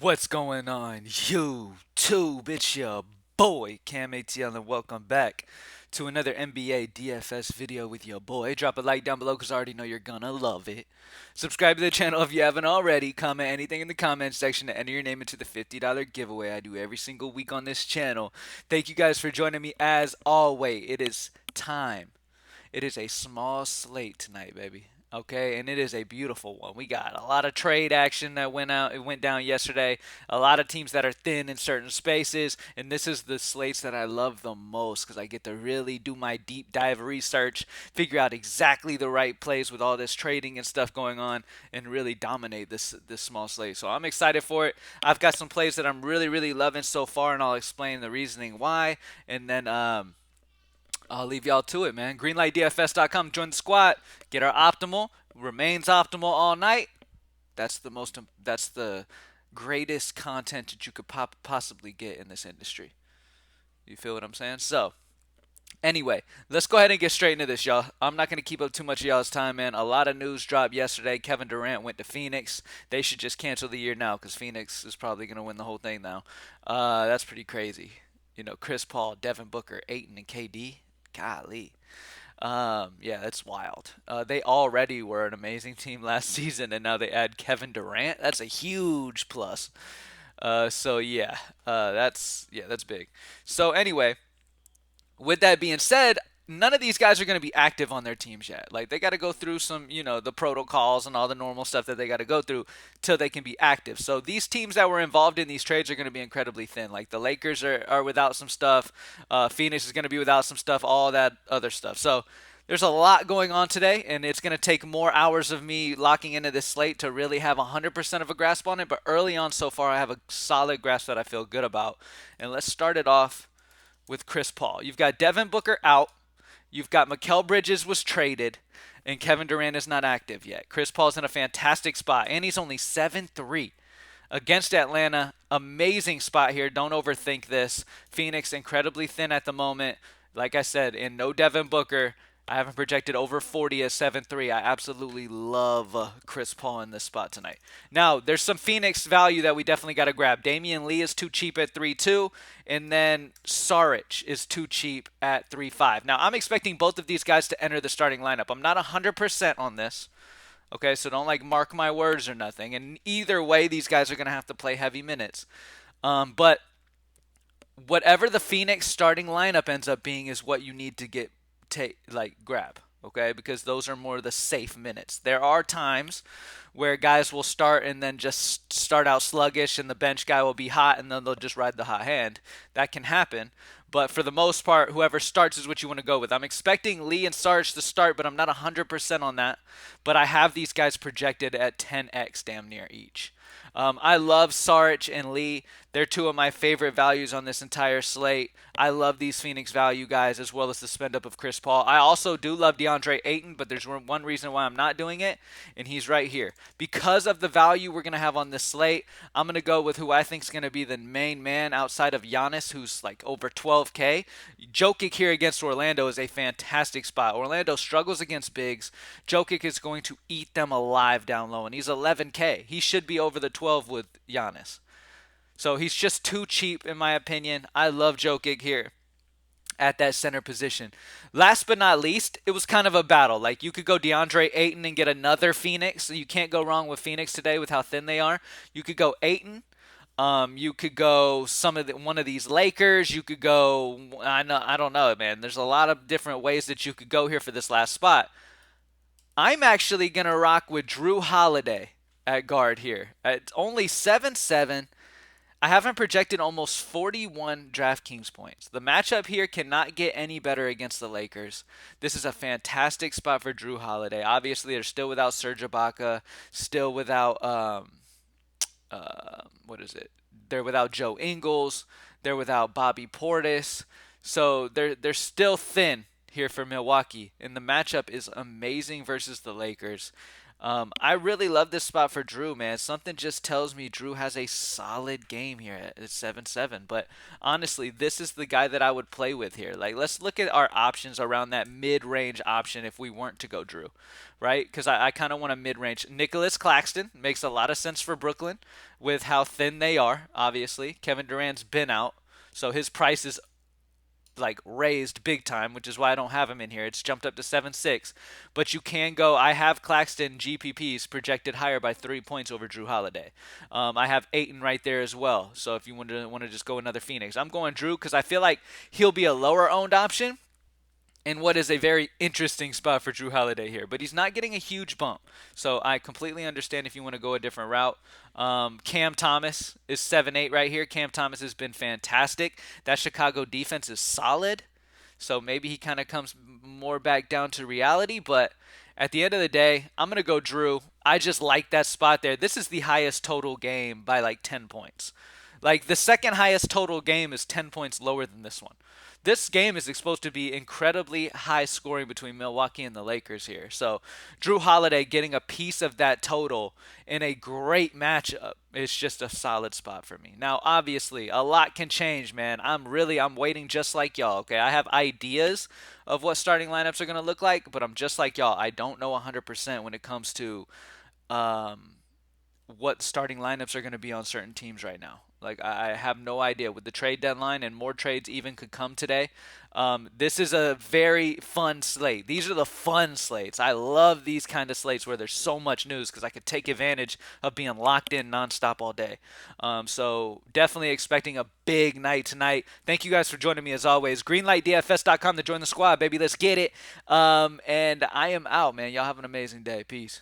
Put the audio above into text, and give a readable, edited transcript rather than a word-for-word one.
What's going on, YouTube? It's your boy, CamATL, and welcome back to another NBA DFS video with your boy. Drop a like down below because I already know you're gonna love it. Subscribe to the channel if you haven't already. Comment anything in the comment section to enter your name into the $50 giveaway I do every single week on this channel. Thank you guys for joining me as always. It is time. It is a small slate tonight, baby. Okay, and it is a beautiful one. We got a lot of trade action that went down yesterday. A lot of teams that are thin in certain spaces, and this is the slates that I love the most because I get to really do my deep dive research, figure out exactly the right plays with all this trading and stuff going on, and really dominate this small slate. So I'm excited for it. I've got some plays that I'm really loving so far, and I'll explain the reasoning why, and then I'll leave y'all to it, man. GreenlightDFS.com. Join the squad. Get our optimal. Remains optimal all night. That's the greatest content that you could possibly get in this industry. You feel what I'm saying? So, anyway, let's go ahead and get straight into this, y'all. I'm not going to keep up too much of y'all's time, man. A lot of news dropped yesterday. Kevin Durant went to Phoenix. They should just cancel the year now because Phoenix is probably going to win the whole thing now. That's pretty crazy. You know, Chris Paul, Devin Booker, Aiton, and KD. Golly. Yeah, that's wild. They already were an amazing team last season, and now they add Kevin Durant. That's a huge plus. That's big. So anyway, with that being said, none of these guys are going to be active on their teams yet. Like they got to go through some, the protocols and all the normal stuff that they got to go through till they can be active. So these teams that were involved in these trades are going to be incredibly thin. Like the Lakers are without some stuff. Phoenix is going to be without some stuff. All that other stuff. So there's a lot going on today, and it's going to take more hours of me locking into this slate to really have 100% of a grasp on it. But early on so far, I have a solid grasp that I feel good about. And let's start it off with Chris Paul. You've got Devin Booker out. You've got Mikal Bridges was traded, and Kevin Durant is not active yet. Chris Paul's in a fantastic spot, and he's only 7-3 against Atlanta. Amazing spot here. Don't overthink this. Phoenix incredibly thin at the moment. Like I said, in no Devin Booker. I haven't projected over 40 as 7-3. I absolutely love Chris Paul in this spot tonight. Now, there's some Phoenix value that we definitely got to grab. Damian Lee is too cheap at 3-2, and then Saric is too cheap at 3-5. Now, I'm expecting both of these guys to enter the starting lineup. I'm not 100% on this. Okay, so don't like mark my words or nothing. And either way, these guys are going to have to play heavy minutes. But whatever the Phoenix starting lineup ends up being is what you need to grab, okay? Because those are more the safe minutes. There are times where guys will start and then just start out sluggish and the bench guy will be hot and then they'll just ride the hot hand. That can happen. But for the most part, whoever starts is what you want to go with. I'm expecting Lee and Sarge to start, but I'm not 100% on that. But I have these guys projected at 10x damn near each. I love Saric and Lee. They're two of my favorite values on this entire slate. I love these Phoenix value guys as well as the spend up of Chris Paul. I also do love DeAndre Ayton, but there's one reason why I'm not doing it, and he's right here. Because of the value we're going to have on this slate, I'm going to go with who I think is going to be the main man outside of Giannis, who's like over 12K. Jokic here against Orlando is a fantastic spot. Orlando struggles against bigs. Jokic is going to eat them alive down low, and he's 11K. He should be over the 12 with Giannis. So he's just too cheap, in my opinion. I love Jokic here at that center position. Last but not least, it was kind of a battle. Like you could go DeAndre Ayton and get another Phoenix. You can't go wrong with Phoenix today with how thin they are. You could go Ayton. You could go one of these Lakers. You could go. I don't know, man. There's a lot of different ways that you could go here for this last spot. I'm actually gonna rock with Drew Holiday at guard here. It's only 7-7. I haven't projected almost 41 DraftKings points. The matchup here cannot get any better against the Lakers. This is a fantastic spot for Drew Holiday. Obviously, they're still without Serge Ibaka, still without what is it? They're without Joe Ingles. They're without Bobby Portis. So they're still thin here for Milwaukee, and the matchup is amazing versus the Lakers. I really love this spot for Drew, man. Something just tells me Drew has a solid game here at 7-7. But honestly, this is the guy that I would play with here. Like, let's look at our options around that mid-range option if we weren't to go Drew, right? Because I kind of want a mid-range. Nicholas Claxton makes a lot of sense for Brooklyn with how thin they are, obviously. Kevin Durant's been out, so his price is like raised big time, which is why I don't have him in here. It's jumped up to 7-6. But you can go. I have Claxton GPPs projected higher by 3 points over Drew Holiday. I have Aiton right there as well. So if you want to just go another Phoenix, I'm going Drew because I feel like he'll be a lower owned option in what is a very interesting spot for Drew Holiday here. But he's not getting a huge bump. So I completely understand if you want to go a different route. Cam Thomas is 7-8 right here. Cam Thomas has been fantastic. That Chicago defense is solid. So maybe he kind of comes more back down to reality. But at the end of the day, I'm going to go Drew. I just like that spot there. This is the highest total game by like 10 points. Like the second highest total game is 10 points lower than this one. This game is supposed to be incredibly high scoring between Milwaukee and the Lakers here. So Drew Holiday getting a piece of that total in a great matchup is just a solid spot for me. Now, obviously, a lot can change, man. I'm waiting just like y'all, okay? I have ideas of what starting lineups are going to look like, but I'm just like y'all. I don't know 100% when it comes to um, what starting lineups are going to be on certain teams right now. Like I have no idea with the trade deadline and more trades even could come today. This is a very fun slate. These are the fun slates. I love these kind of slates where there's so much news because I could take advantage of being locked in nonstop all day. So definitely expecting a big night tonight. Thank you guys for joining me as always. GreenlightDFS.com to join the squad, baby. Let's get it. And I am out, man. Y'all have an amazing day. Peace.